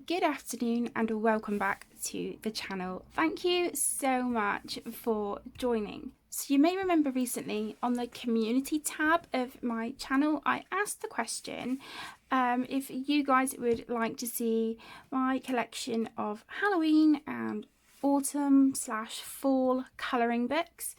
Good afternoon and welcome back to the channel. Thank you so much for joining. So you may remember recently on the community tab of my channel I asked the question if you guys would like to see my collection of Halloween and autumn / fall colouring books,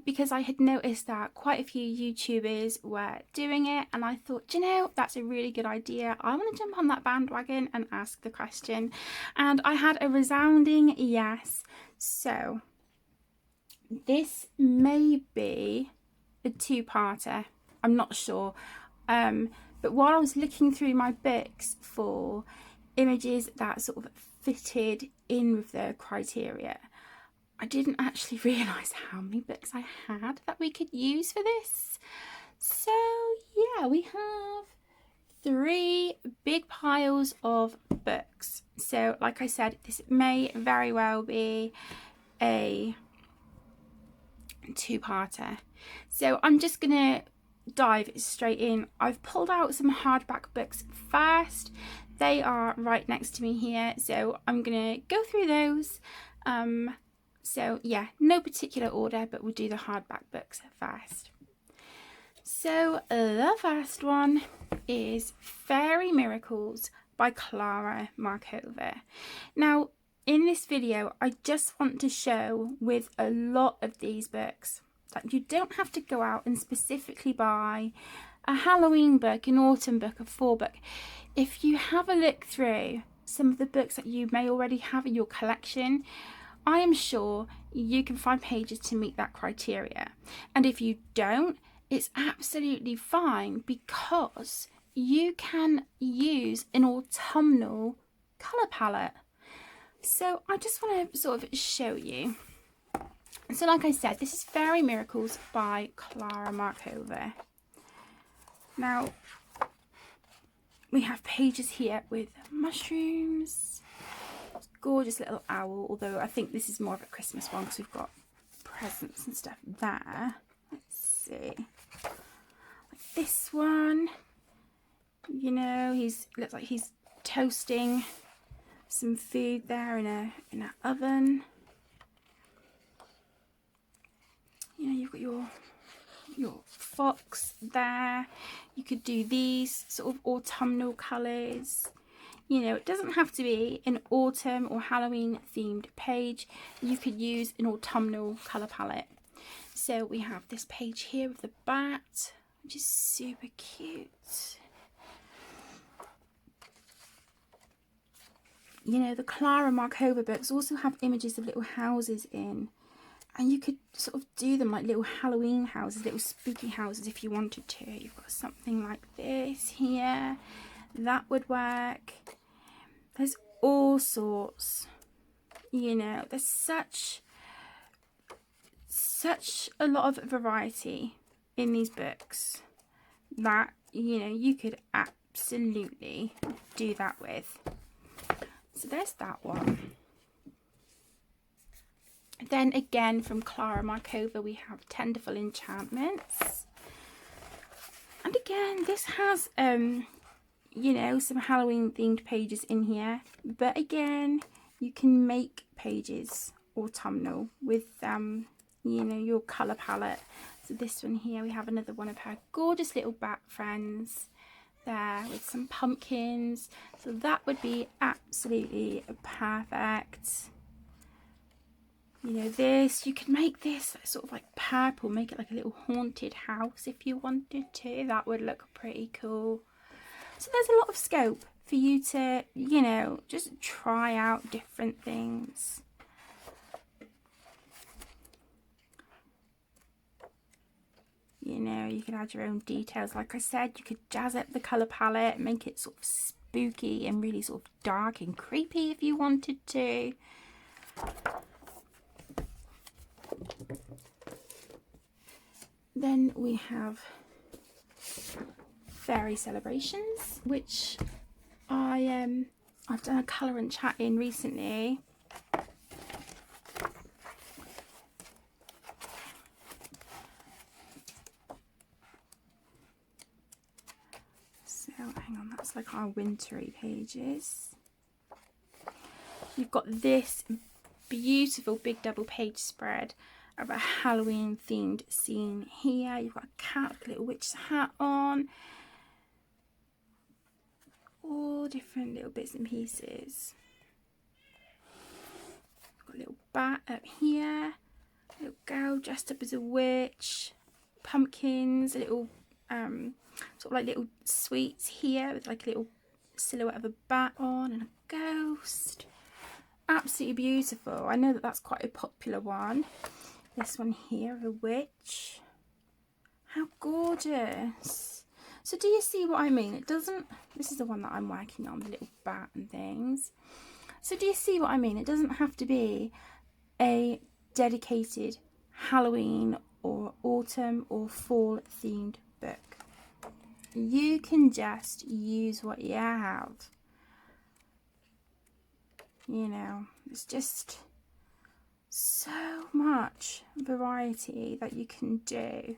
because I had noticed that quite a few YouTubers were doing it, and I thought, you know, that's a really good idea. I want to jump on that bandwagon and ask the question, and I had a resounding yes. So this may be a two-parter, I'm not sure, but while I was looking through my books for images that sort of fitted in with the criteria, I didn't actually realise how many books I had that we could use for this. So yeah, we have 3 big piles of books. So like I said, this may very well be a two-parter. So I'm just gonna dive straight in. I've pulled out some hardback books first. They are right next to me here, so I'm gonna go through those. So yeah, no particular order, but we'll do the hardback books first. So the first one is Fairy Miracles by Klara Markova. Now in this video I just want to show, with a lot of these books, that you don't have to go out and specifically buy a Halloween book, an autumn book, a fall book. If you have a look through some of the books that you may already have in your collection, I am sure you can find pages to meet that criteria. And if you don't, it's absolutely fine, because you can use an autumnal colour palette. So I just want to sort of show you. So like I said, this is Fairy Miracles by Klara Markova. Now, we have pages here with mushrooms, gorgeous little owl, although I think this is more of a Christmas one because we've got presents and stuff there. Let's see, like this one, you know, looks like he's toasting some food there in an oven. You know, you've got your fox there. You could do these sort of autumnal colours. You know, it doesn't have to be an autumn or Halloween themed page. You could use an autumnal colour palette. So we have this page here with the bat, which is super cute. You know, the Klara Markova books also have images of little houses in. And you could sort of do them like little Halloween houses, little spooky houses if you wanted to. You've got something like this here. That would work. There's all sorts. You know, there's such a lot of variety in these books that, you know, you could absolutely do that with. So there's that one. Then again from Klara Markova we have Tenderful Enchantments. And again, this has you know, some Halloween themed pages in here, but again, you can make pages autumnal with you know, your colour palette. So this one here, we have another one of her gorgeous little bat friends there with some pumpkins. So that would be absolutely perfect. You know, this, you could make this sort of like purple, make it like a little haunted house if you wanted to. That would look pretty cool. So there's a lot of scope for you to, you know, just try out different things. You know, you could add your own details. Like I said, you could jazz up the colour palette, make it sort of spooky and really sort of dark and creepy if you wanted to. Then we have Fairy Celebrations, which I've done a colour and chat in recently. So hang on, that's like our wintry pages. You've got this beautiful big double page spread of a Halloween themed scene here. You've got a cat with a little witch's hat on. All different little bits and pieces. Got a little bat up here. A little girl dressed up as a witch. Pumpkins, a little sort of like little sweets here with like a little silhouette of a bat on and a ghost. Absolutely beautiful. I know that that's quite a popular one. This one here of a witch. How gorgeous. So do you see what I mean? It doesn't, this is the one that I'm working on, the little bat and things. So do you see what I mean? It doesn't have to be a dedicated Halloween or autumn or fall themed book. You can just use what you have. You know, it's just so much variety that you can do.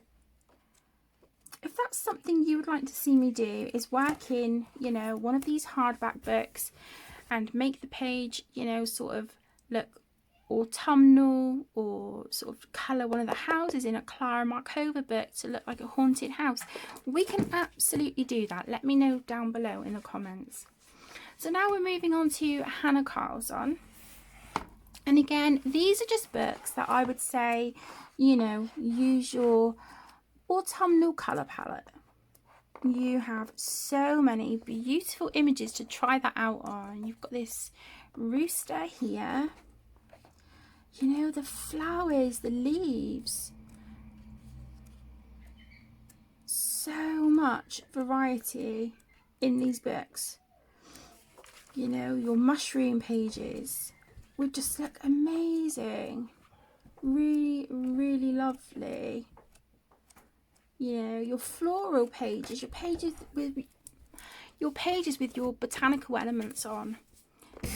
If that's something you would like to see me do, is work in, you know, one of these hardback books and make the page, you know, sort of look autumnal, or sort of colour one of the houses in a Clara Markova book to look like a haunted house, we can absolutely do that. Let me know down below in the comments. So now we're moving on to Hannah Carlson. And again, these are just books that I would say, you know, use your autumnal colour palette. You have so many beautiful images to try that out on. You've got this rooster here. You know, the flowers, the leaves. So much variety in these books. You know, your mushroom pages would just look amazing. Really, really lovely. You know, your floral pages, your pages with your botanical elements on.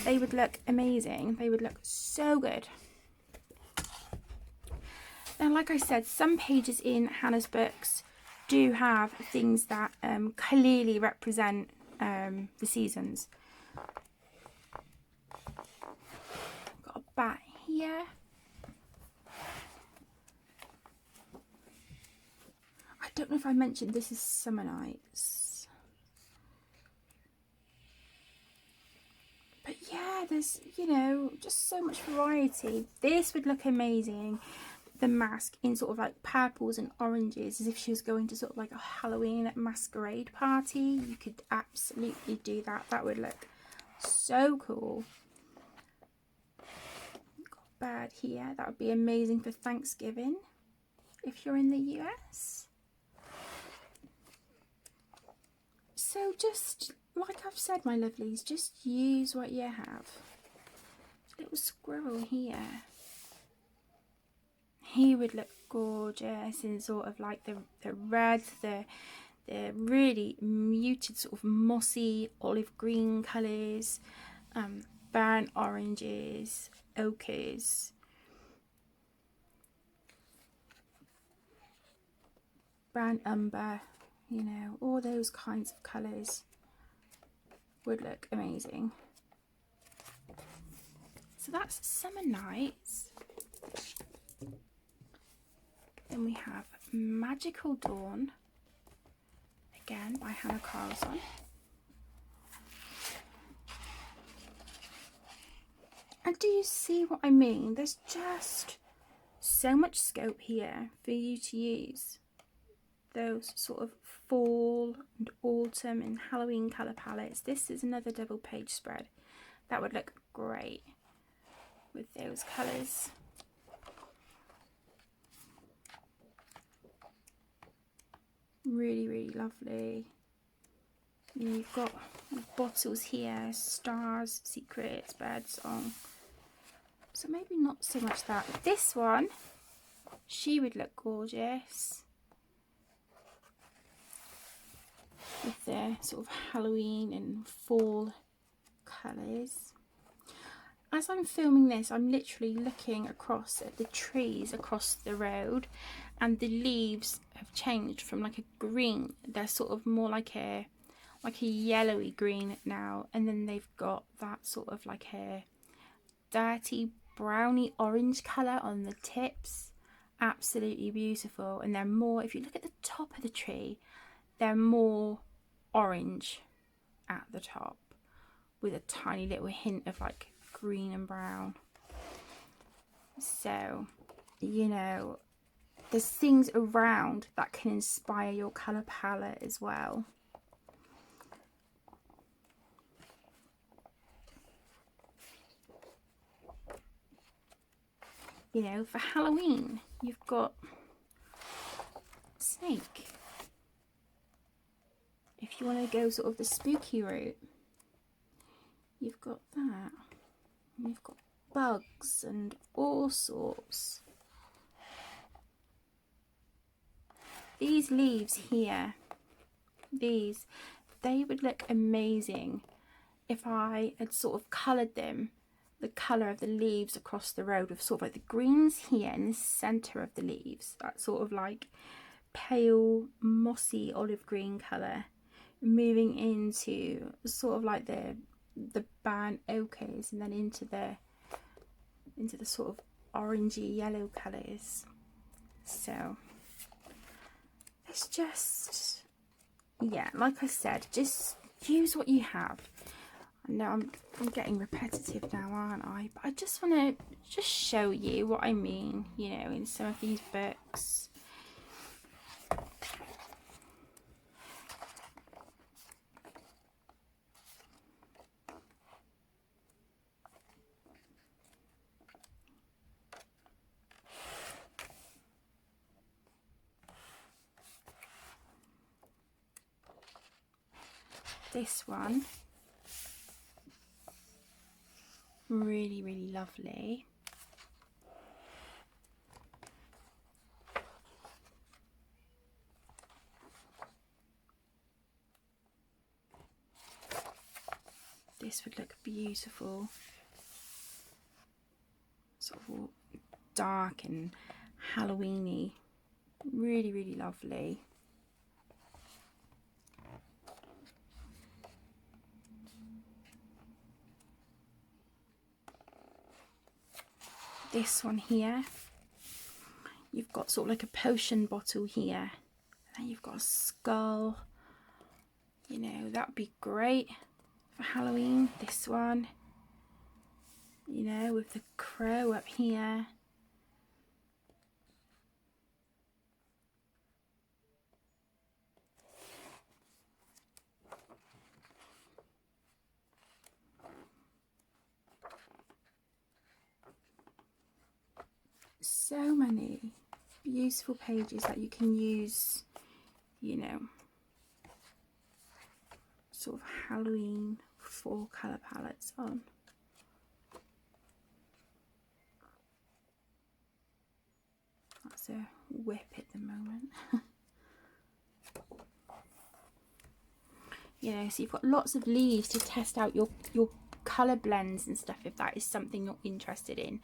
They would look amazing. They would look so good. Now, like I said, some pages in Hannah's books do have things that clearly represent the seasons. Got a bat here. I don't know if I mentioned this is Summer Nights. But yeah, there's, you know, just so much variety. This would look amazing. The mask in sort of like purples and oranges, as if she was going to sort of like a Halloween masquerade party. You could absolutely do that. That would look so cool. Got a bird here. That would be amazing for Thanksgiving if you're in the US. So just like I've said, my lovelies, just use what you have. A little squirrel here. He would look gorgeous in sort of like the reds, the really muted sort of mossy olive green colours, burnt oranges, ochres, burnt umber, you know, all those kinds of colours would look amazing. So that's Summer Nights. Then we have Magical Dawn, again by Hannah Carlson. And do you see what I mean? There's just so much scope here for you to use those sort of fall and autumn and Halloween colour palettes. This is another double page spread. That would look great with those colours. Really, really lovely. You know, you've got bottles here, stars, secrets, birds on. So maybe not so much that. But this one, she would look gorgeous with the sort of Halloween and fall colours. As I'm filming this, I'm literally looking across at the trees across the road, and the leaves have changed from like a green. They're sort of more like a yellowy green now, and then they've got that sort of like a dirty browny orange colour on the tips. Absolutely beautiful. And they're more, if you look at the top of the tree, they're more orange at the top with a tiny little hint of like green and brown. So, you know, there's things around that can inspire your colour palette as well. You know, for Halloween, you've got snake. If you want to go sort of the spooky route, you've got that. And you've got bugs and all sorts. These leaves here, they would look amazing if I had sort of coloured them the colour of the leaves across the road with sort of like the greens here in the centre of the leaves, that sort of like pale mossy olive green colour, moving into sort of like the burnt ochres and then into the sort of orangey yellow colours. So it's just, yeah, like I said, just use what you have. I know I'm getting repetitive now, aren't I? But I just want to just show you what I mean, you know, in some of these books. This one, really, really lovely. This would look beautiful. Sort of all dark and Halloweeny. Really, really lovely. This one here, you've got sort of like a potion bottle here, and then you've got a skull. You know, that would be great for Halloween. This one, you know, with the crow up here. So many beautiful pages that you can use, you know, sort of Halloween fall colour palettes on. That's a whip at the moment. You know, so you've got lots of leaves to test out your colour blends and stuff if that is something you're interested in.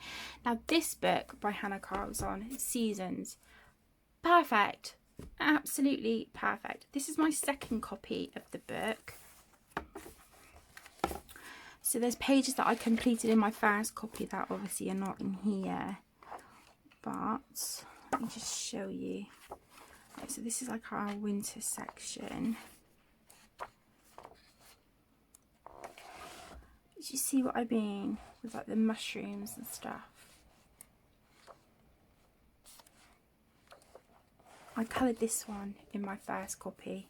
Now this book by Hannah Carlson, Seasons, perfect, absolutely perfect. This is my second copy of the book. So there's pages that I completed in my first copy that obviously are not in here, but let me just show you. Right, so this is like our winter section. Did you see what I mean with like the mushrooms and stuff? I coloured this one in my first copy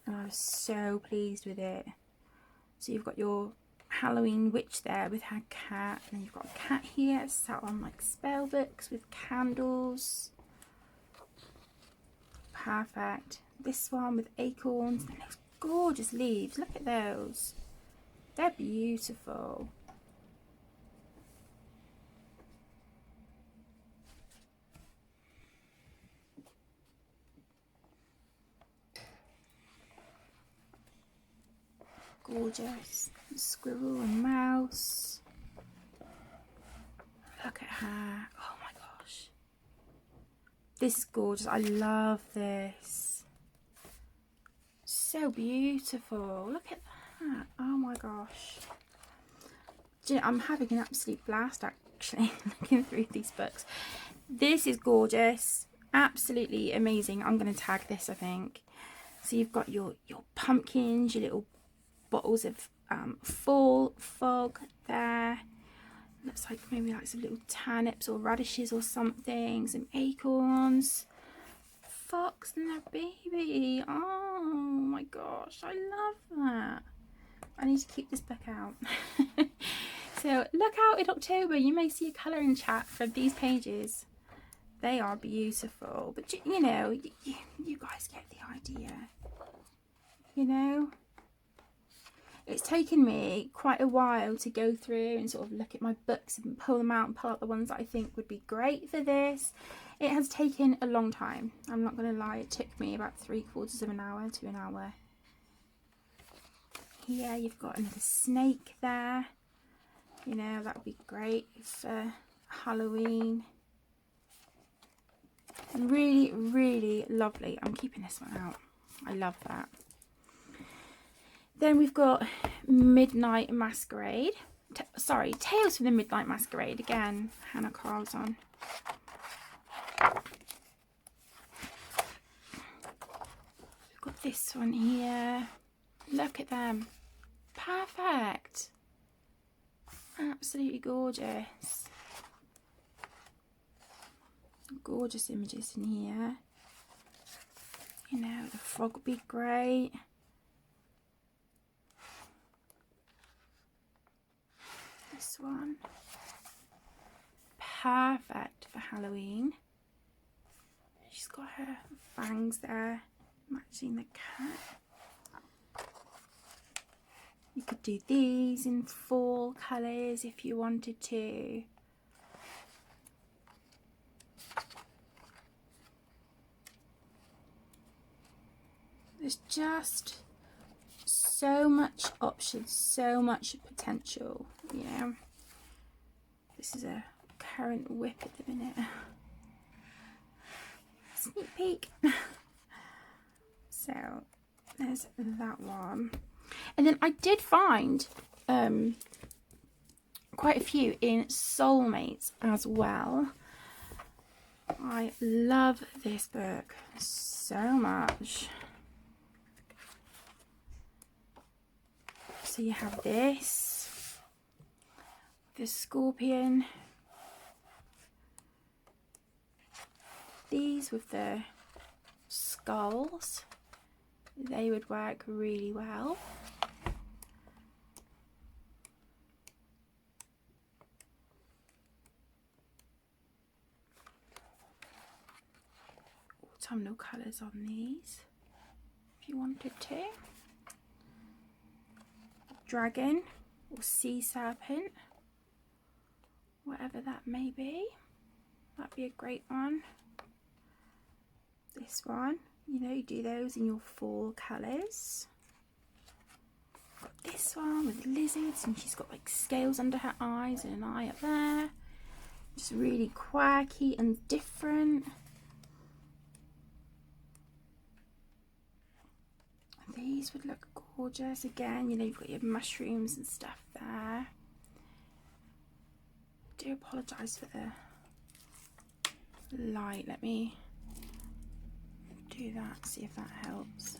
and I was so pleased with it. So you've got your Halloween witch there with her cat, and then you've got a cat here sat on like spell books with candles. Perfect. This one with acorns and those gorgeous leaves. Look at those. They're beautiful. Gorgeous. Squirrel and mouse. Look at her. Oh my gosh. This is gorgeous. I love this. So beautiful. Look at that. Oh my gosh. I'm having an absolute blast actually looking through these books. This is gorgeous, absolutely amazing. I'm going to tag this, I think. So you've got your pumpkins, your little bottles of fall fog there. Looks like maybe like some little turnips or radishes or something. Some acorns. Fox and their baby. Oh my gosh, I love that. I need to keep this book out. So look out in October. You may see a colouring chat from these pages. They are beautiful. But you know, you guys get the idea. You know? It's taken me quite a while to go through and sort of look at my books and pull them out and pull out the ones that I think would be great for this. It has taken a long time. I'm not going to lie, it took me about 3/4 of an hour to an hour. Here you've got another snake there. You know, that would be great for Halloween. Really, really lovely. I'm keeping this one out. I love that. Then we've got Midnight Masquerade. Sorry, Tales from the Midnight Masquerade. Again, Hannah Carlson. We've got this one here. Look at them. Perfect. Absolutely gorgeous. Gorgeous images in here. You know, the frog would be great. This one. Perfect for Halloween. She's got her fangs there, matching the cat. You could do these in fall colours if you wanted to. There's just so much options, so much potential, you know. This is a current whip at the minute. Sneak peek. So there's that one. And then I did find quite a few in Soulmates as well. I love this book so much. So you have this, scorpion, these with the skulls, they would work really well. Autumnal colours on these, if you wanted to. Dragon or sea serpent, whatever that may be, that'd be a great one. This one, you know, you do those in your fall colours. Got this one with lizards, and she's got like scales under her eyes and an eye up there. Just really quirky and different. These would look gorgeous again. You know, you've got your mushrooms and stuff there. I do apologise for the light. Let me do that, see if that helps.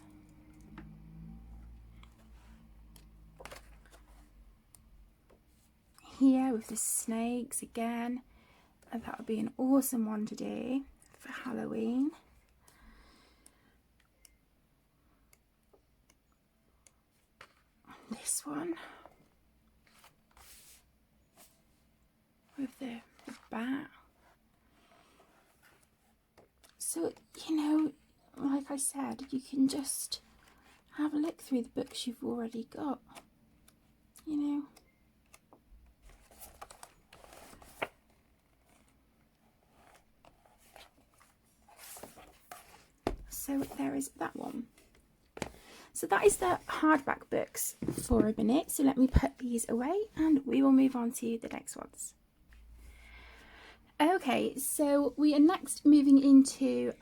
Here with the snakes again, and that would be an awesome one to do for Halloween. This one with the bat. So, you know, like I said, you can just have a look through the books you've already got, you know. So there is that one. So that is the hardback books for a minute. So let me put these away and we will move on to the next ones. Okay, so we are next moving into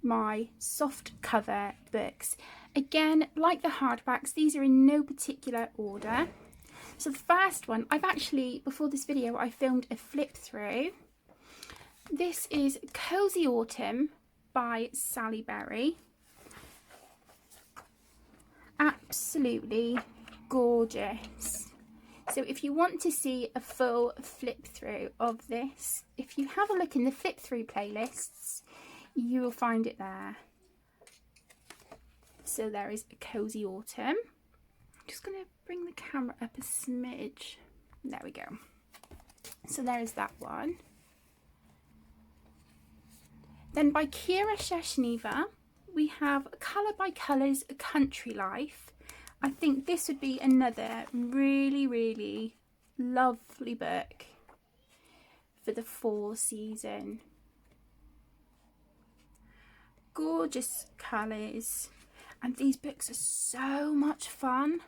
my soft cover books. Again, like the hardbacks, these are in no particular order. So the first one, I've actually, before this video, I filmed a flip through. This is Cozy Autumn by Sally Berry. Absolutely gorgeous. So if you want to see a full flip through of this, if you have a look in the flip through playlists, you will find it there. So there is a Cozy Autumn. I'm just going to bring the camera up a smidge. There we go. So there is that one. Then by Kira Sheshneva, we have Colour by Colours Country Life. I think this would be another really, really lovely book for the fall season. Gorgeous colours, and these books are so much fun.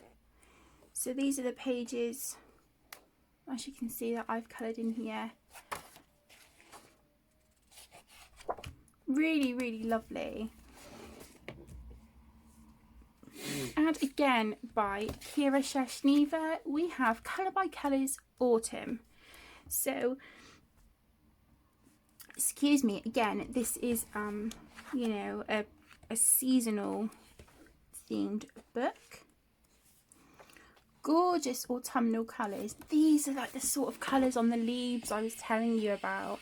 So these are the pages, as you can see, that I've coloured in here. Really, really lovely. And again by Kira Sheshneva, we have Colour by Colours Autumn. So, excuse me, again, this is you know, a seasonal themed book. Gorgeous autumnal colours. These are like the sort of colours on the leaves I was telling you about.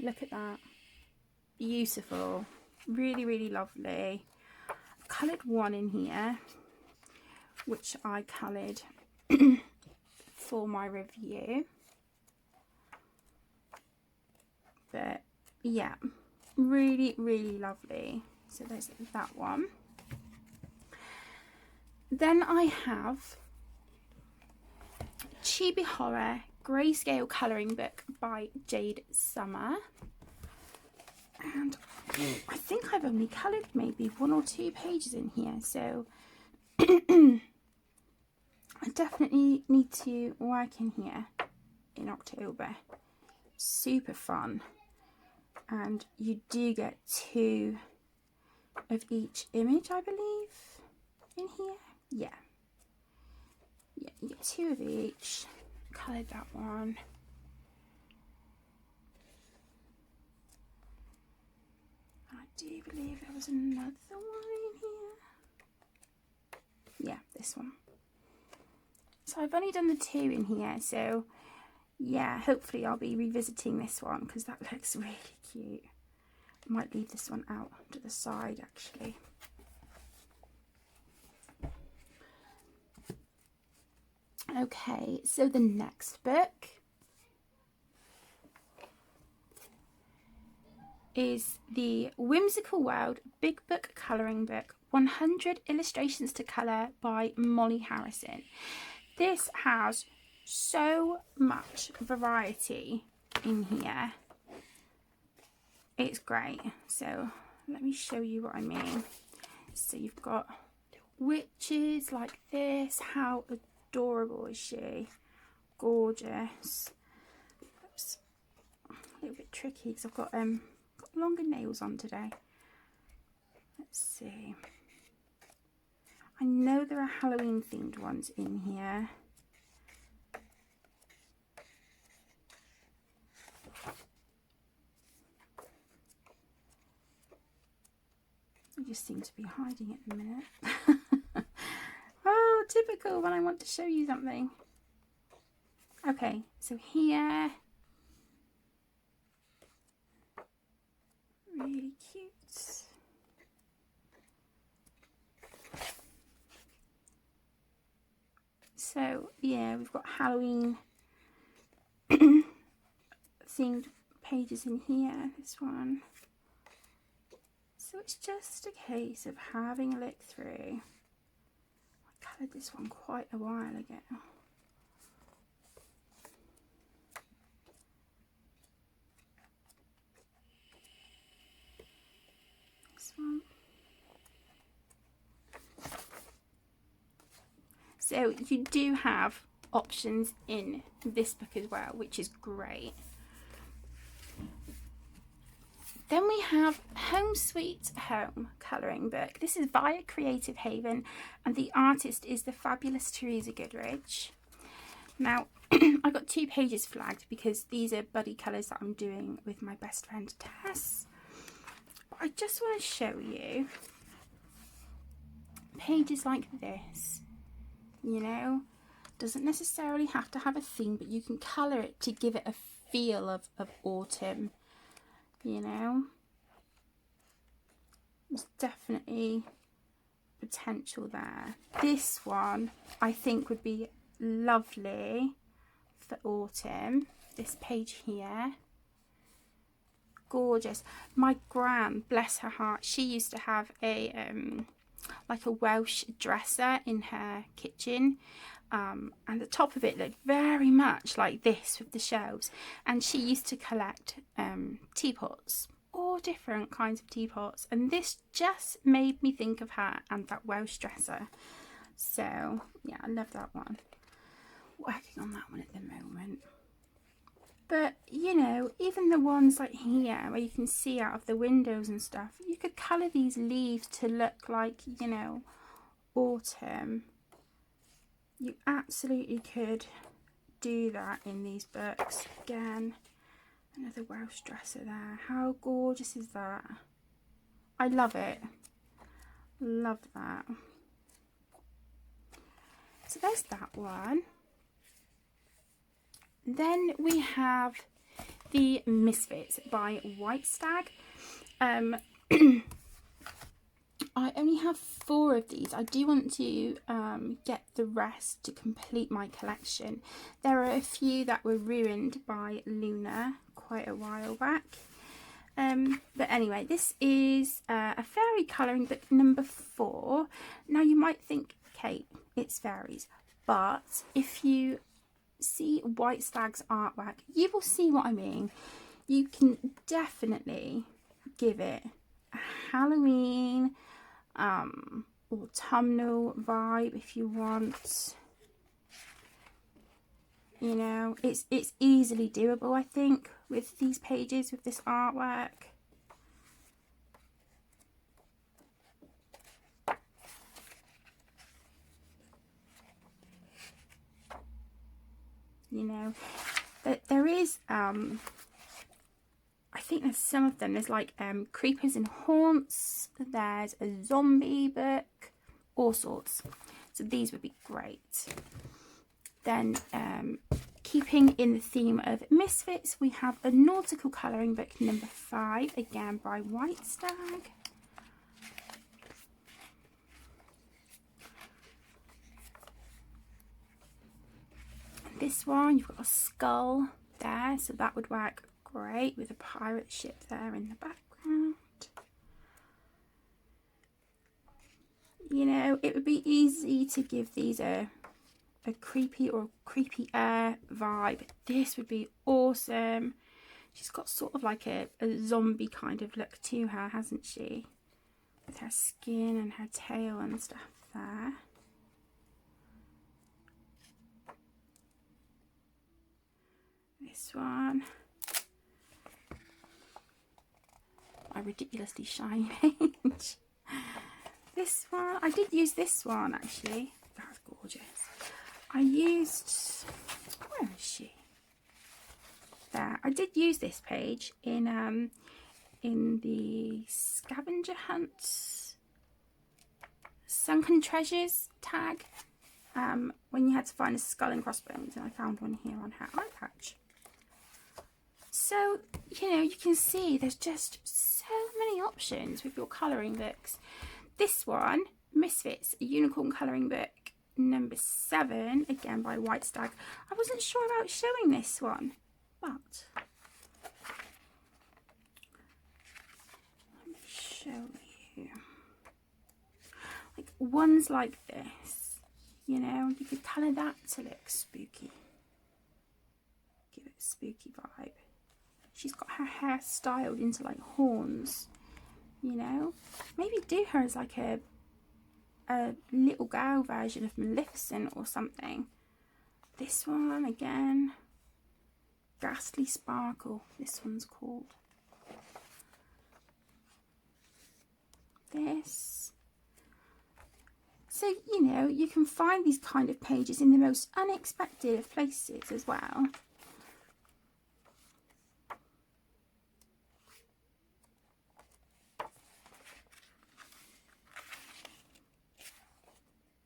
Look at that. Beautiful. Really, really lovely. I've coloured one in here, which I coloured for my review. But yeah, really, really lovely. So there's that one. Then I have Chibi Horror Grayscale Colouring Book by Jade Summer. And I think I've only coloured maybe 1 or 2 pages in here, so I definitely need to work in here in October. Super fun. And you do get 2 of each image, I believe, in here. Yeah, you get 2 of each. Coloured that one. I do believe there was another one in here. Yeah, this one. So I've only done the 2 in here, so yeah, hopefully I'll be revisiting this one because that looks really cute. I might leave this one out to the side actually. Okay, so the next book is the Whimsical World Big Book Colouring Book 100 Illustrations to Colour by Molly Harrison. This has so much variety in here. It's great. So let me show you what I mean. So you've got witches like this. How adorable is she? Gorgeous. Oops. A little bit tricky because I've got longer nails on today. Let's see. I know there are Halloween themed ones in here. I just seem to be hiding at the minute. Oh, typical when I want to show you something. Okay, so here, really cute. So yeah, we've got Halloween themed pages in here, this one. So it's just a case of having a look through. I coloured this one quite a while ago. This one. So you do have options in this book as well, which is great. Then we have Home Sweet Home colouring book. This is via Creative Haven and the artist is the fabulous Teresa Goodrich. Now, I got 2 pages flagged because these are buddy colours that I'm doing with my best friend Tess. But I just want to show you pages like this, you know. Doesn't necessarily have to have a theme, but you can colour it to give it a feel of autumn, you know. There's definitely potential there. This one I think would be lovely for autumn. This page here, gorgeous. My gran, bless her heart, she used to have a like a Welsh dresser in her kitchen, and the top of it looked very much like this with the shelves, and she used to collect teapots, all different kinds of teapots, and this just made me think of her and that Welsh dresser. So yeah, I love that one. Working on that one at the moment. But you know, even the ones like here where you can see out of the windows and stuff, you could colour these leaves to look like, you know, autumn. You absolutely could do that in these books. Again, another Welsh dresser there. How gorgeous is that? I love it. Love that. So there's that one. Then we have the Misfits by White Stag. I only have 4 of these. I do want to get the rest to complete my collection. There are a few that were ruined by Luna quite a while back. But anyway, this is a fairy colouring book number 4. Now you might think, Kate, it's fairies. But if you see White Stag's artwork, you will see what I mean. You can definitely give it a Halloween, autumnal vibe if you want. You know, it's easily doable, I think, with these pages, with this artwork. You know, there is I think there's some of them. There's like creepers and haunts, there's a zombie book, all sorts. So these would be great. Then keeping in the theme of Misfits, we have a nautical colouring book number 5, again by White Stag. This one, you've got a skull there, so that would work great with a pirate ship there in the background. You know, it would be easy to give these a creepy or creepier vibe. This would be awesome. She's got sort of like a zombie kind of look to her, hasn't she? With her skin and her tail and stuff there. This one. My ridiculously shiny page. This one, I did use this one actually. That's gorgeous. I used, where is she? There. I did use this page in the scavenger hunt sunken treasures tag, when you had to find a skull and crossbones, and I found one here on her eye patch. So, you know, you can see there's just so many options with your colouring books. This one, Misfits, a unicorn colouring book number 7, again by White Stag. I wasn't sure about showing this one, but let me show you. Like ones like this, you know, you could colour that to look spooky. Give it a spooky vibe. She's got her hair styled into like horns, you know. Maybe do her as like a little girl version of Maleficent or something. This one again, Ghastly Sparkle, this one's called. This, So, you know, you can find these kind of pages in the most unexpected of places as well.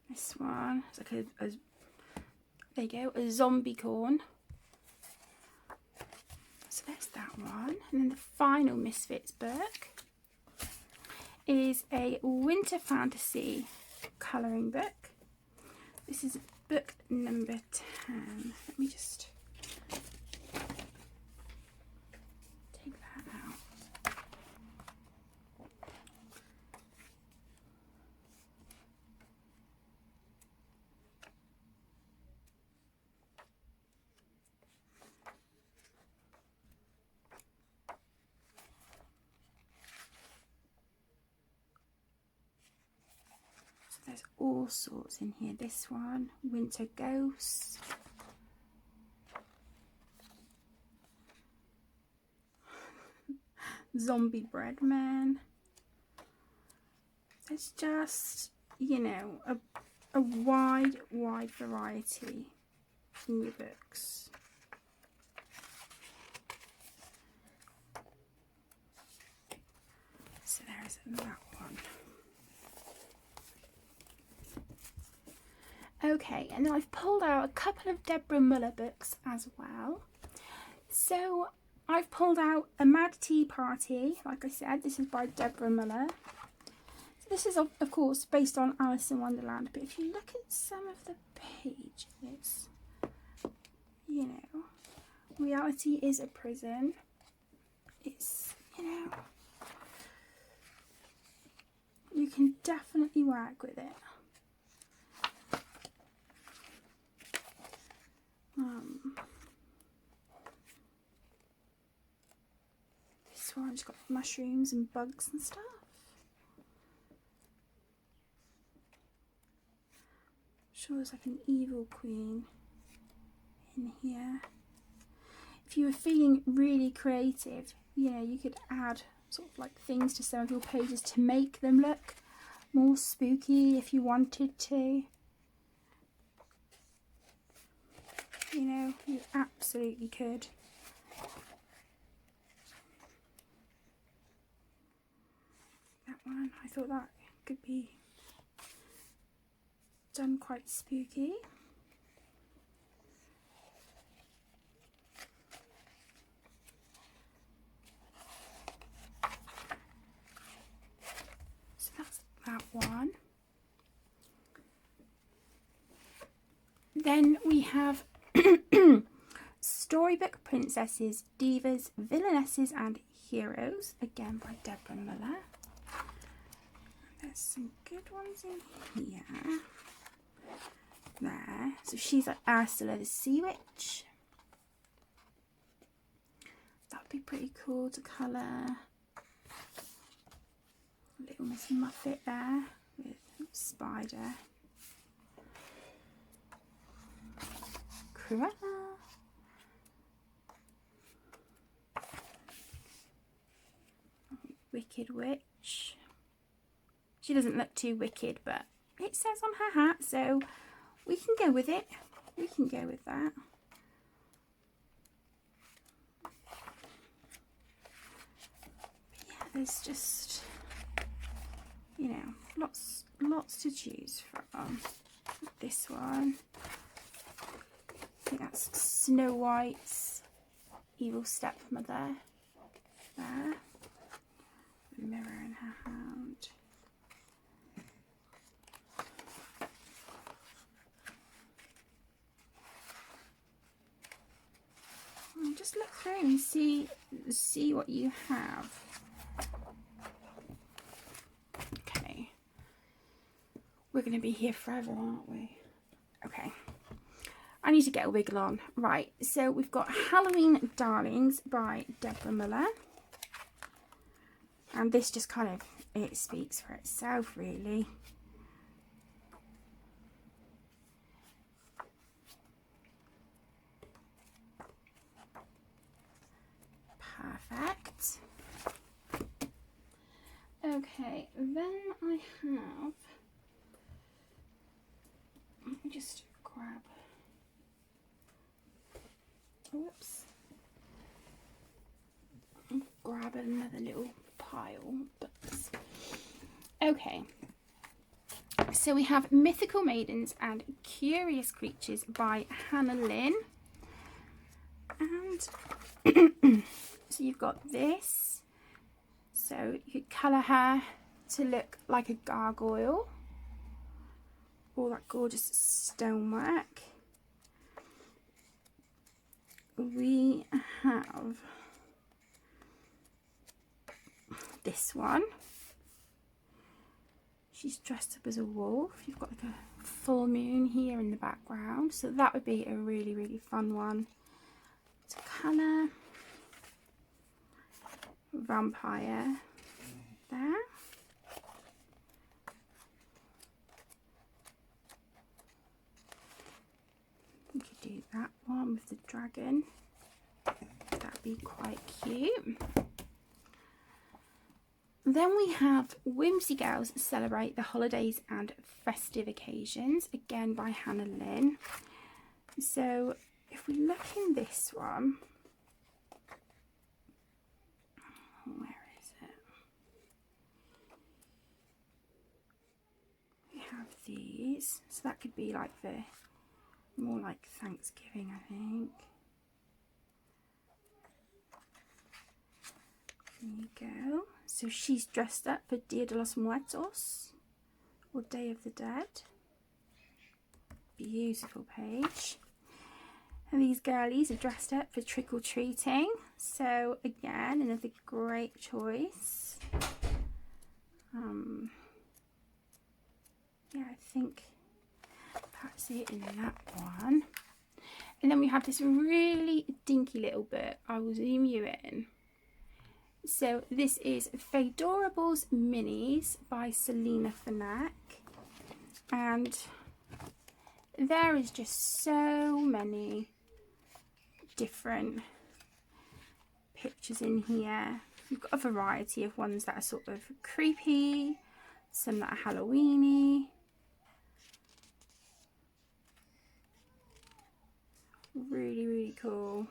This one, it's like there you go, a zombie corn. So there's that one. And then the final Misfits book is a winter fantasy colouring book. This is book number 10. Let me just take that out. There's all sorts in here. This one, Winter Ghosts. Zombie Breadman. There's just, you know, a wide variety of new books. So there's that one. Okay, and then I've pulled out a couple of Deborah Muller books as well. So I've pulled out A Mad Tea Party. Like I said, this is by Deborah Muller. So this is of course based on Alice in Wonderland, but if you look at some of the pages, you know, reality is a prison. It's, you know, you can definitely work with it. This one's got mushrooms and bugs and stuff. Sure, there's like an evil queen in here. If you were feeling really creative, you know, you could add sort of like things to some of your pages to make them look more spooky if you wanted to. You know, you absolutely could. That one, I thought that could be done quite spooky. So that's that one. Then we have Storybook Princesses, Divas, Villainesses and Heroes, again by Deborah Muller. There's some good ones in here. There. So she's like Ursula the Sea Witch. That'd be pretty cool to colour. Little Miss Muffet there with Spider. Cruella. Wicked Witch. She doesn't look too wicked, but it says on her hat, so we can go with it. We can go with that. But yeah, there's just, you know, lots to choose from. This one, I think that's Snow White's evil stepmother there. The mirror in her hand. And just look through and see what you have. Okay. We're going to be here forever, aren't we? Okay. I need to get a wiggle on. Right, so we've got Halloween Darlings by Deborah Muller. And this just kind of, it speaks for itself, really. Perfect. Okay, then I have me just grab another little pile. Okay, so we have Mythical Maidens and Curious Creatures by Hannah Lynn. And so you've got this, so you could colour her to look like a gargoyle, all that gorgeous stonework. We have this one. She's dressed up as a wolf. You've got like a full moon here in the background, so that would be a really, really fun one to colour. Vampire there. We could do that one with the dragon. That'd be quite cute. Then we have Whimsy Girls Celebrate the Holidays and Festive Occasions, again by Hannah Lynn. So if we look in this one, where is it? We have these, so that could be like the more like Thanksgiving, I think. There you go. So she's dressed up for Dia de los Muertos, or Day of the Dead. Beautiful page. And these girlies are dressed up for trick or treating. So again, another great choice. Yeah, I think that's it in that one. And then we have this really dinky little book. I will zoom you in. So this is Fedorables Minis by Selena Fnac, and there is just so many different pictures in here. You've got a variety of ones that are sort of creepy, some that are Halloweeny. Really, really cool.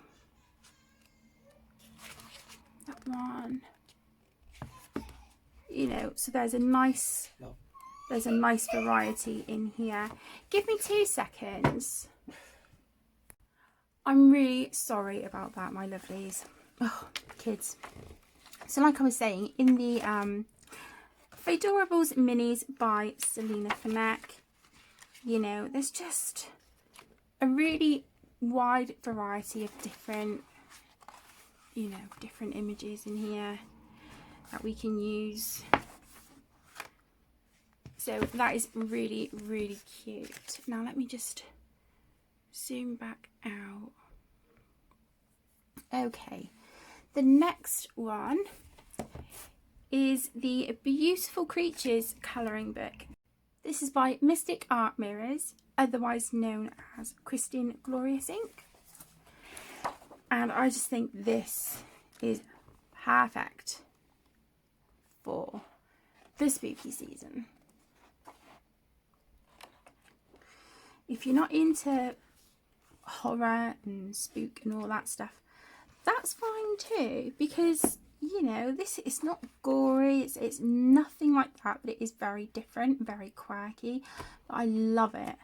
That one, you know, so there's a nice variety in here. Give me 2 seconds. I'm really sorry about that, my lovelies. Oh, kids. So like I was saying, in the Fedorables Minis by Selena Fnac, you know, there's just a really wide variety of different, you know, different images in here that we can use. So that is really, really cute. Now let me just zoom back out. Okay, the next one is the Beautiful Creatures colouring book. This is by Mystic Art Mirrors, otherwise known as Christine Glorious Ink. And I just think this is perfect for the spooky season. If you're not into horror and spook and all that stuff, that's fine too, because, you know, this is not gory, it's nothing like that, but it is very different, very quirky. But I love it.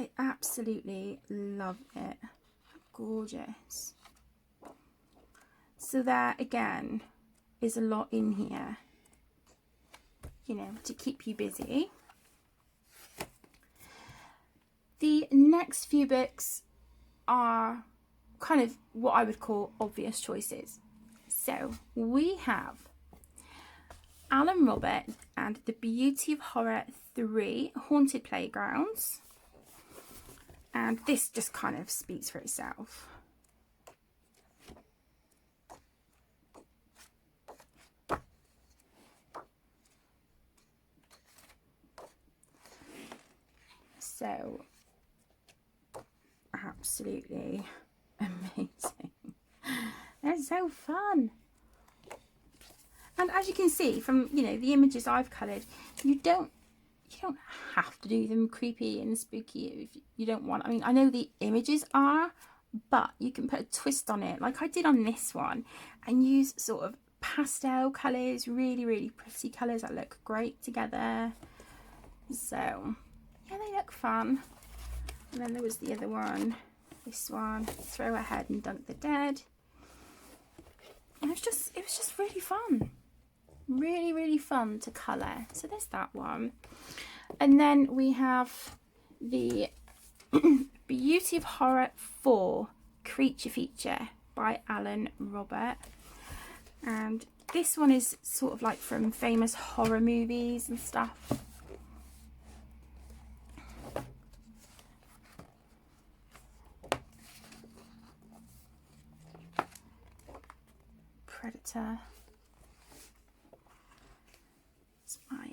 I absolutely love it. Gorgeous. So there again is a lot in here, you know, to keep you busy. The next few books are kind of what I would call obvious choices. So we have Alan Robert and the Beauty of Horror 3 Haunted Playgrounds. And this just kind of speaks for itself. So absolutely amazing. They're so fun. And as you can see from, you know, the images I've coloured, you don't you don't have to do them creepy and spooky if you don't want. I mean, I know the images are, but you can put a twist on it like I did on this one and use sort of pastel colours, really pretty colours that look great together. So yeah, they look fun. And then there was the other one, this one, Throw Ahead and Dunk the Dead. And it was just really fun. Really fun to colour. So there's that one. And then we have the Beauty of Horror 4 Creature Feature by Alan Robert. And this one is sort of like from famous horror movies and stuff. Predator. It's my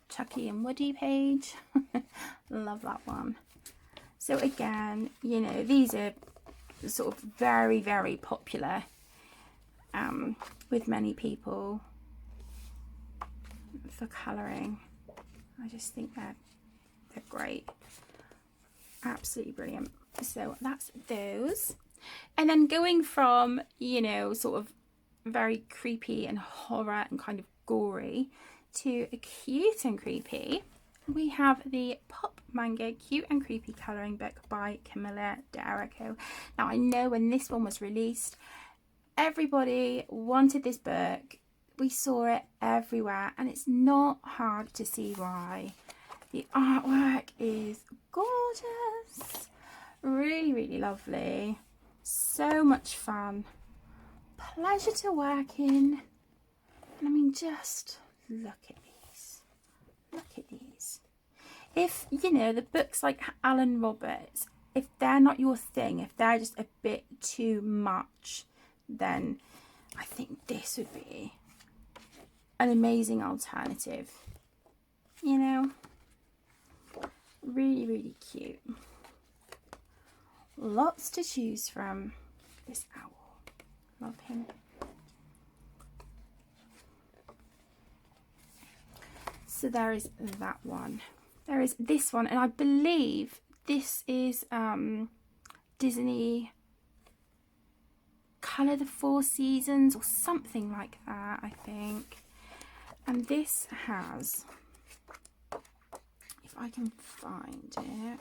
Chucky and Woody page. Love that one. So again, you know, these are sort of very popular with many people for colouring. I just think they're great. Absolutely brilliant. So that's those. And then going from, you know, sort of very creepy and horror and kind of gory to a cute and creepy, we have the Pop Manga Cute and Creepy Colouring Book by Camilla D'Erico. Now I know when this one was released, everybody wanted this book. We saw it everywhere and it's not hard to see why. The artwork is gorgeous, really lovely, so much fun, pleasure to work in. And I mean, just look at these. Look at these. If, you know, the books like Alan Roberts, if they're not your thing, if they're just a bit too much, then I think this would be an amazing alternative. You know? Really cute. Lots to choose from. This owl. Love him. So there is that one. There is this one, and I believe this is Disney Colour the Four Seasons or something like that, I think. And this has, if I can find it,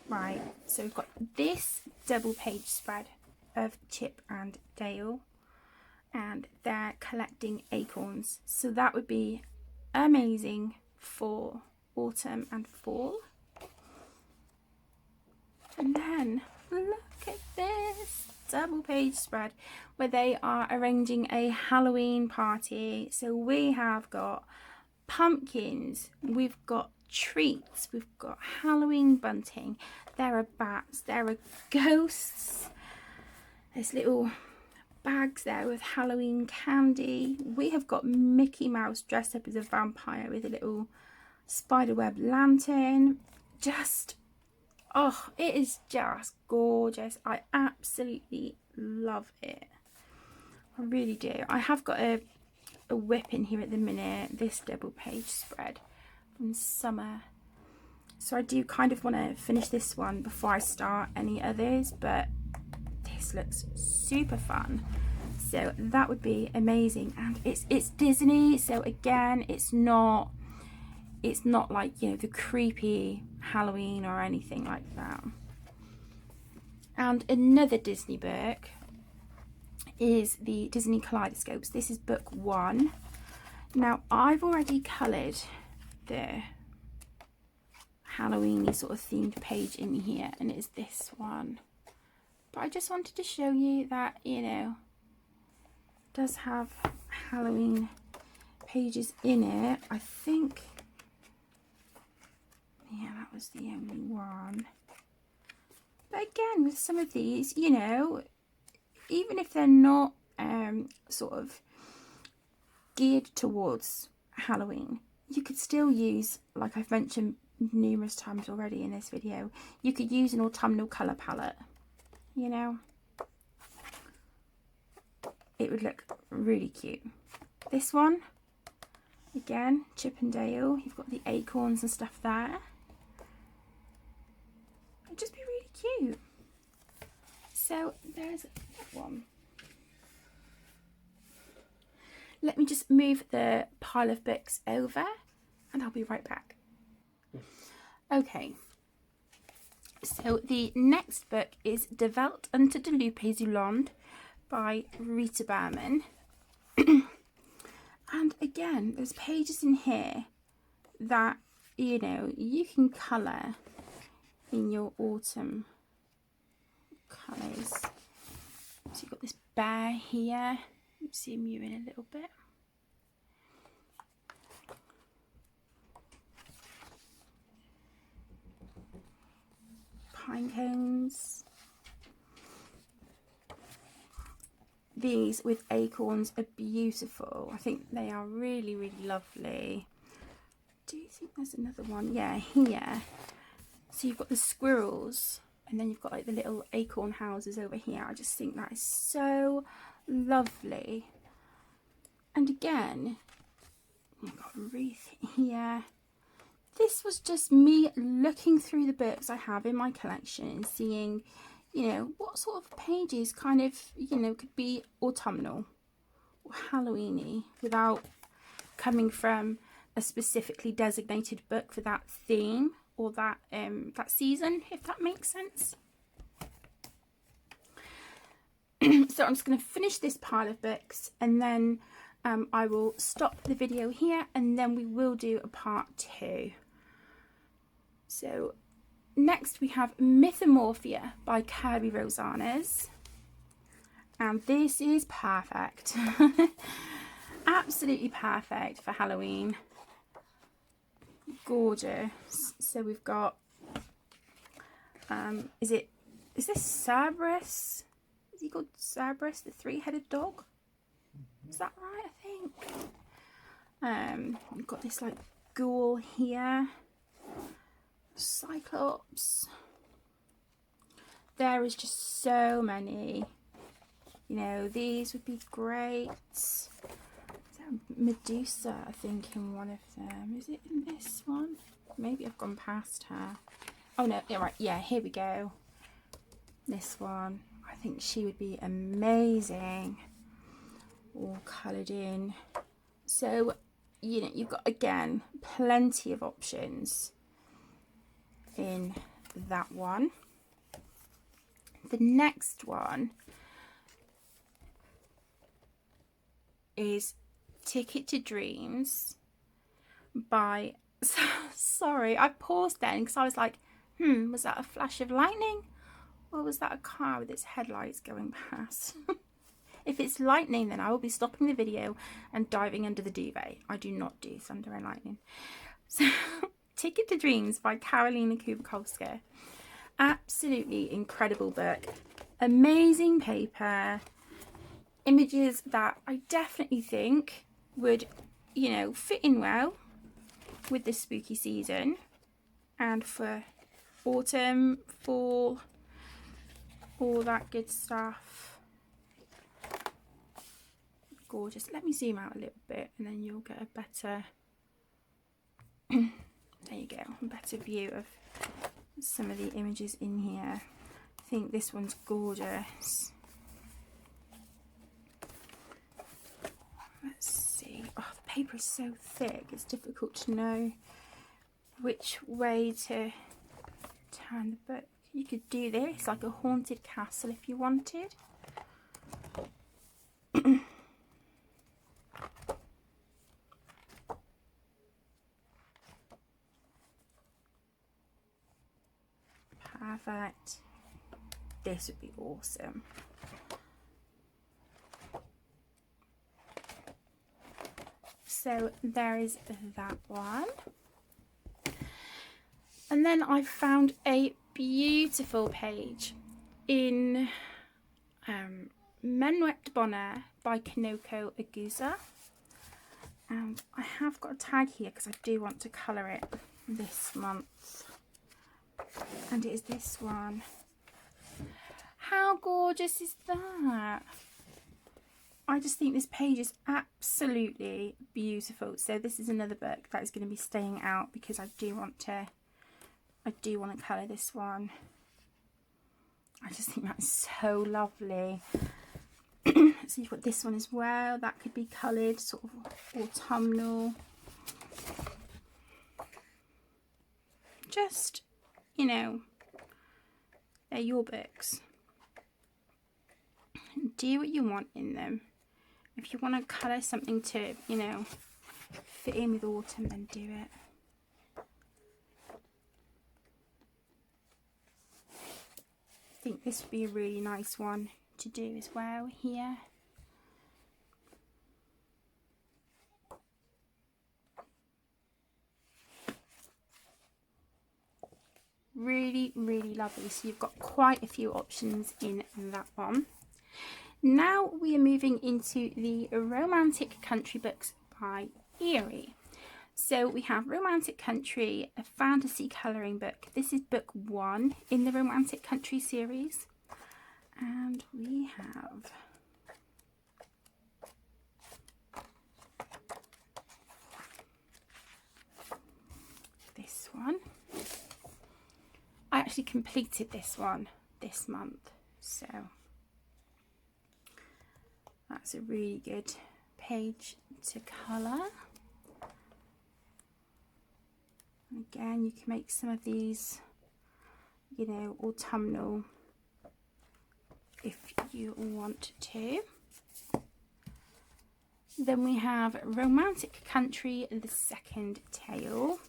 right, so we've got this double page spread of Chip and Dale, and they're collecting acorns, so that would be amazing for autumn and fall. And then look at this double page spread where they are arranging a Halloween party. So we have got pumpkins, we've got treats, we've got Halloween bunting, there are bats, there are ghosts, there's little bags there with Halloween candy. We have got Mickey Mouse dressed up as a vampire with a little spiderweb lantern. Just, oh, it is just gorgeous. I absolutely love it. I really do. I have got a whip in here at the minute, this double page spread from summer. So I do kind of want to finish this one before I start any others, but this looks super fun. So that would be amazing. And it's Disney, so again, it's not like, you know, the creepy Halloween or anything like that. And another Disney book is the Disney Kaleidoscopes. This is book 1. Now I've already coloured the Halloween sort of themed page in here, and it's this one. But I just wanted to show you that, you know, it does have Halloween pages in it. I think, yeah, that was the only one. But again, with some of these, you know, even if they're not sort of geared towards Halloween, you could still use, like I've mentioned numerous times already in this video, you could use an autumnal colour palette, you know. it would look really cute. This one, again, Chippendale. You've got the acorns and stuff there. It'd just be really cute. So there's that one. Let me just move the pile of books over and I'll be right back. Okay, so the next book is De Welt unter de Lupe Zuland by Rita Berman. And again, there's pages in here that, you know, you can colour in your autumn colours. So you've got this bear here. Zoom you in a little bit. Pine cones. These with acorns are beautiful. I think they are really, really lovely. Do you think there's another one? Yeah, here. So you've got the squirrels and then you've got like the little acorn houses over here. I just think that is so lovely. And again, you've got a wreath here. This was just me looking through the books I have in my collection and seeing, you know, what sort of pages kind of, you know, could be autumnal or Halloweeny without coming from a specifically designated book for that theme or that that season, if that makes sense. So I'm just going to finish this pile of books and then I will stop the video here and then we will do a part 2. So next we have Mythomorphia by Kirby Rosanes, and this is perfect. Absolutely perfect for Halloween. Gorgeous. So we've got is this Cerberus? Is he called Cerberus, the 3-headed dog? Is that right? I think. We've got this like ghoul here. Cyclops. There is just so many. You know, these would be great. Is that Medusa, I think, in one of them? Is it in this one? Maybe I've gone past her. Oh no, yeah, right, yeah, here we go. This one. I think she would be amazing. All coloured in. So, you know, you've got, again, plenty of options in that one. The next one is Ticket to Dreams by sorry, I paused then because I was like, was that a flash of lightning or was that a car with its headlights going past? If it's lightning, then I will be stopping the video and diving under the duvet. I do not do thunder and lightning. So Ticket to Dreams by Karolina Kubakolska. Absolutely incredible book. Amazing paper. Images that I definitely think would, you know, fit in well with this spooky season. And for autumn, fall, all that good stuff. Gorgeous. Let me zoom out a little bit and then you'll get a better... There you go, a better view of some of the images in here. I think this one's gorgeous. Let's see. Oh, the paper is so thick, it's difficult to know which way to turn the book. You could do this like a haunted castle if you wanted. Perfect. This would be awesome. So there is that one. And then I found a beautiful page in Men Wept Bonheur by Kanoko Agusa. And I have got a tag here because I do want to colour it this month. And it is this one. How gorgeous is that? I just think this page is absolutely beautiful. So this is another book that is going to be staying out because I do want to colour this one. I just think that's so lovely. So you've got this one as well, that could be coloured sort of autumnal. Just, you know, they're your books. Do what you want in them. If you want to colour something to, you know, fit in with autumn, then do it. I think this would be a really nice one to do as well here. Really, really lovely. So you've got quite a few options in that one. Now we are moving into the romantic country books by Eerie. So we have Romantic Country, a fantasy colouring book. This is book 1 in the Romantic Country series. And we have this one. I actually completed this one this month, so that's a really good page to colour. And again, you can make some of these, you know, autumnal if you want to. Then we have Romantic Country, the second tale.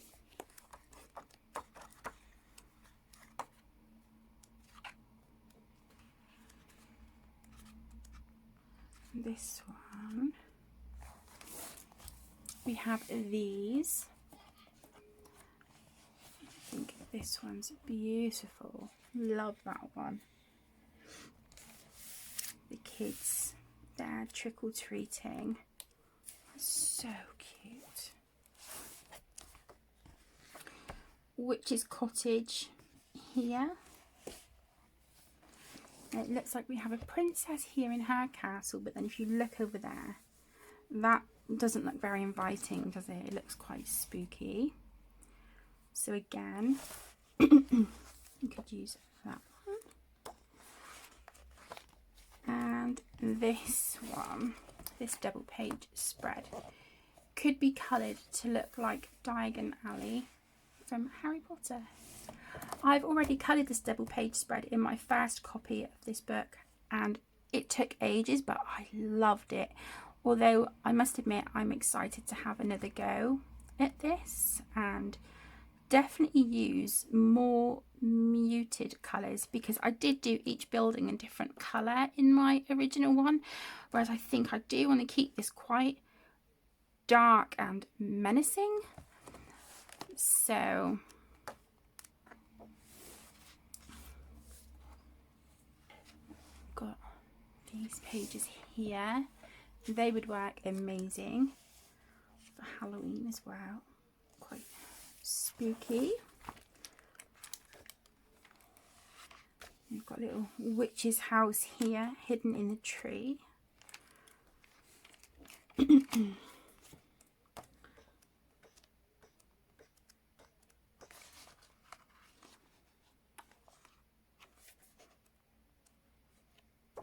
This one. We have these. I think this one's beautiful. Love that one. The kids, they're trick-or-treating. So cute. Witch's Cottage here. It looks like we have a princess here in her castle, but then if you look over there, that doesn't look very inviting, does it? It looks quite spooky. So again, you could use that one. And this one, this double page spread, could be coloured to look like Diagon Alley from Harry Potter. I've already coloured this double page spread in my first copy of this book and it took ages, but I loved it. Although I must admit I'm excited to have another go at this and definitely use more muted colours, because I did do each building a different colour in my original one, whereas I think I do want to keep this quite dark and menacing. So got these pages here. They would work amazing for Halloween as well. Quite spooky. You've got a little witch's house here hidden in the tree.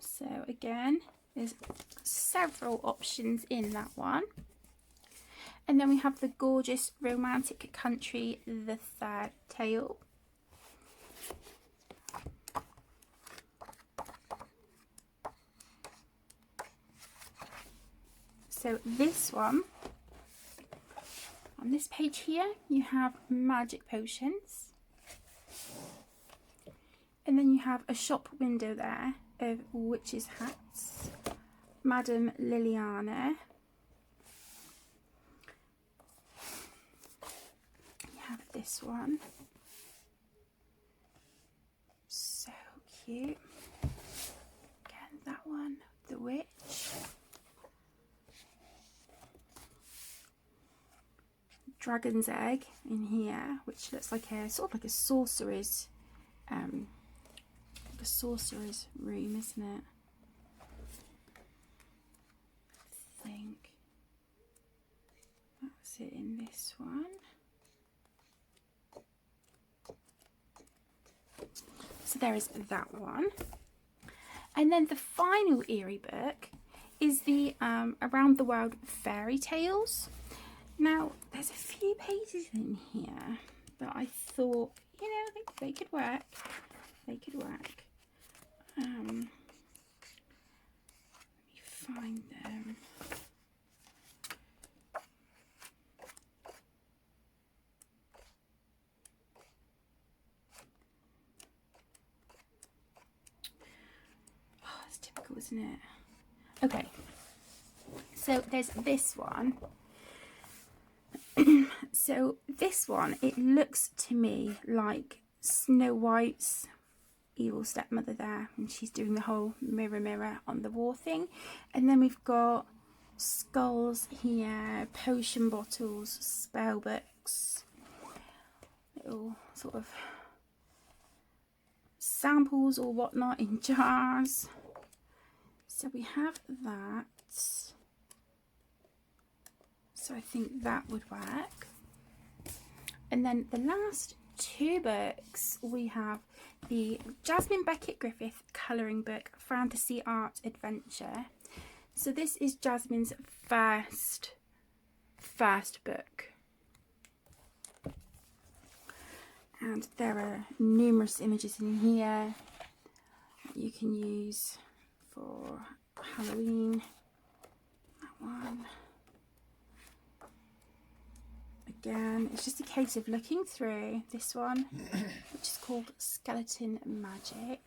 So again, there's several options in that one. And then we have the gorgeous Romantic Country, the third tale. So this one, on this page here, you have magic potions. And then you have a shop window there of witches' hats, Madame Liliana. You have this one. So cute. Again, that one, the witch. Dragon's egg in here, which looks like a sort of like a sorcerer's room, isn't it? it in this one. So there is that one. And then the final eerie book is the Around the World Fairy Tales. Now, there's a few pages in here that I thought, you know, they could work. They could work. Let me find them. Oh, it's typical, isn't it? Okay. So there's this one. So this one, it looks to me like Snow White's evil stepmother there, and she's doing the whole mirror mirror on the wall thing. And then we've got skulls here, potion bottles, spell books, little sort of samples or whatnot in jars. So we have that. So I think that would work. And then the last two books, we have the Jasmine Beckett-Griffith colouring book, Fantasy Art Adventure. So this is Jasmine's first book. And there are numerous images in here that you can use for Halloween. That one. Again, it's just a case of looking through this one, which is called Skeleton Magic.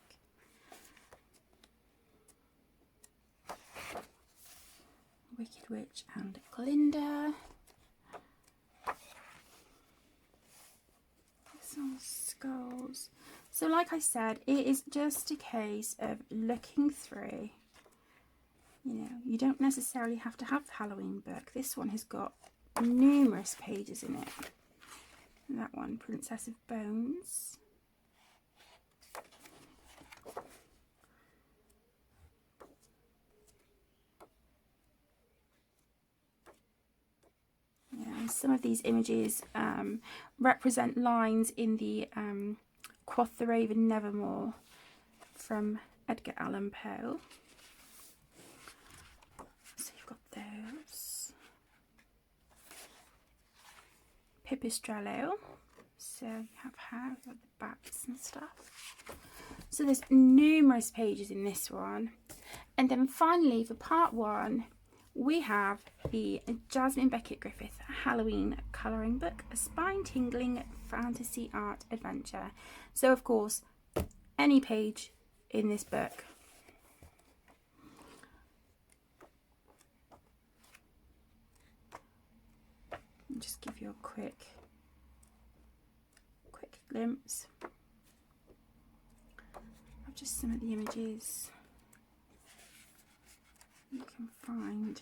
Wicked Witch and Glinda. Some skulls. So like I said, it is just a case of looking through. You know, you don't necessarily have to have the Halloween book. This one has got numerous pages in it. And that one, Princess of Bones. Yeah, and some of these images represent lines in the Quoth the Raven Nevermore from Edgar Allan Poe. So you've got those. Pipistrello. So you have her, you've got the bats and stuff. So there's numerous pages in this one. And then finally for part one, we have the Jasmine Beckett-Griffith Halloween colouring book, a spine-tingling fantasy art adventure. So of course, any page in this book I'll just give you a quick glimpse of just some of the images you can find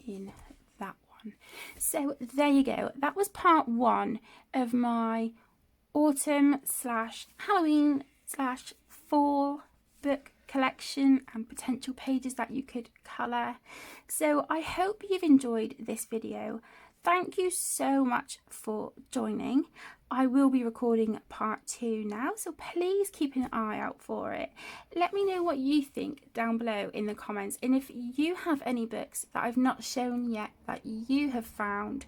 in that one. So there you go, that was part one of my autumn / Halloween / fall book collection and potential pages that you could colour. So I hope you've enjoyed this video. Thank you so much for joining. I will be recording part 2 now, so please keep an eye out for it. Let me know what you think down below in the comments, and if you have any books that I've not shown yet that you have found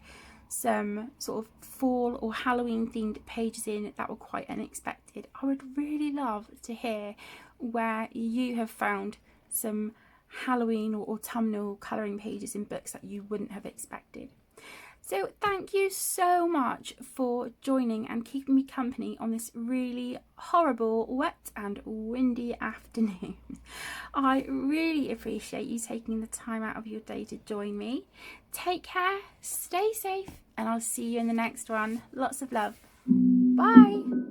some sort of fall or Halloween themed pages in that were quite unexpected, I would really love to hear where you have found some Halloween or autumnal colouring pages in books that you wouldn't have expected. So thank you so much for joining and keeping me company on this really horrible, wet and windy afternoon. I really appreciate you taking the time out of your day to join me. Take care, stay safe, and I'll see you in the next one. Lots of love. Bye.